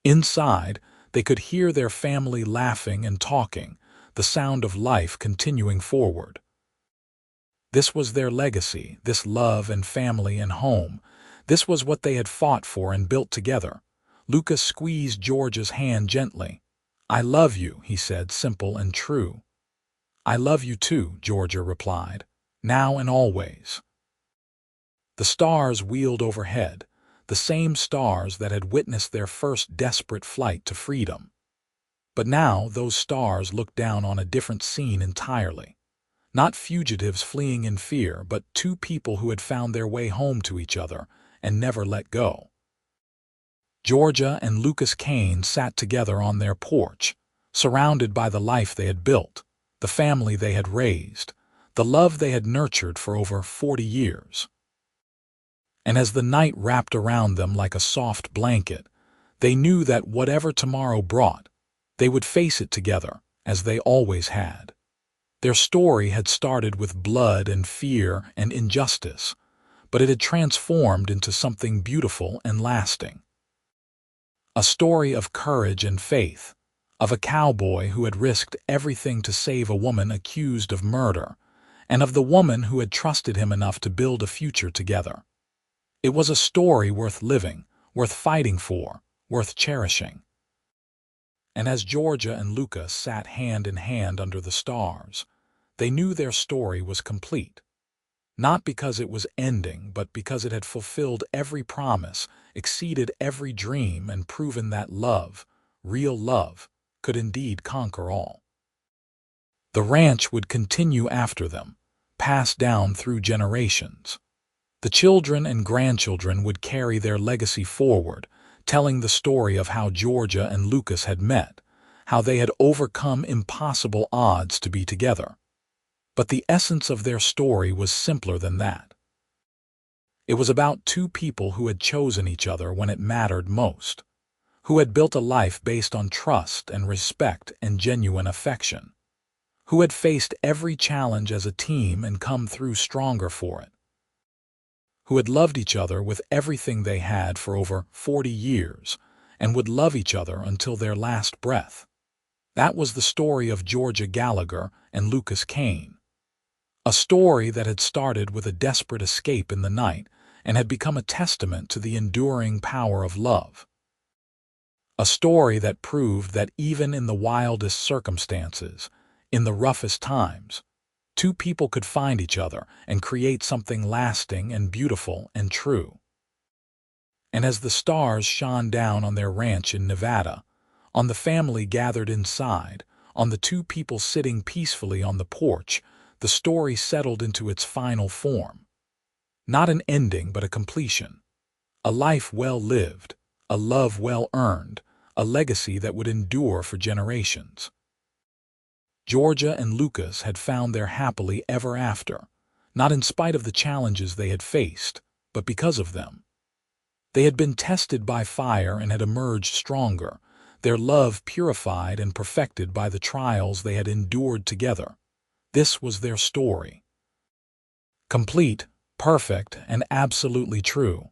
Inside, they could hear their family laughing and talking, the sound of life continuing forward. This was their legacy, this love and family and home. This was what they had fought for and built together. Lucas squeezed Georgia's hand gently. "I love you," he said, simple and true. "I love you too," Georgia replied. "Now and always." The stars wheeled overhead, the same stars that had witnessed their first desperate flight to freedom. But now those stars looked down on a different scene entirely. Not fugitives fleeing in fear, but two people who had found their way home to each other and never let go. Georgia and Lucas Kane sat together on their porch, surrounded by the life they had built, the family they had raised, the love they had nurtured for over 40 years. And as the night wrapped around them like a soft blanket, they knew that whatever tomorrow brought, they would face it together, as they always had. Their story had started with blood and fear and injustice, but it had transformed into something beautiful and lasting. A story of courage and faith, of a cowboy who had risked everything to save a woman accused of murder, and of the woman who had trusted him enough to build a future together. It was a story worth living, worth fighting for, worth cherishing. And as Georgia and Lucas sat hand in hand under the stars, they knew their story was complete. Not because it was ending, but because it had fulfilled every promise, exceeded every dream, and proven that love, real love, could indeed conquer all. The ranch would continue after them, passed down through generations. The children and grandchildren would carry their legacy forward, telling the story of how Georgia and Lucas had met, how they had overcome impossible odds to be together. But the essence of their story was simpler than that. It was about two people who had chosen each other when it mattered most, who had built a life based on trust and respect and genuine affection, who had faced every challenge as a team and come through stronger for it, who had loved each other with everything they had for over 40 years and would love each other until their last breath. That was the story of Georgia Gallagher and Lucas Kane. A story that had started with a desperate escape in the night and had become a testament to the enduring power of love. A story that proved that even in the wildest circumstances, in the roughest times, two people could find each other and create something lasting and beautiful and true. And as the stars shone down on their ranch in Nevada, on the family gathered inside, on the two people sitting peacefully on the porch, the story settled into its final form. Not an ending, but a completion. A life well lived, a love well earned, a legacy that would endure for generations. Georgia and Lucas had found their happily ever after, not in spite of the challenges they had faced, but because of them. They had been tested by fire and had emerged stronger, their love purified and perfected by the trials they had endured together. This was their story. Complete, perfect, and absolutely true.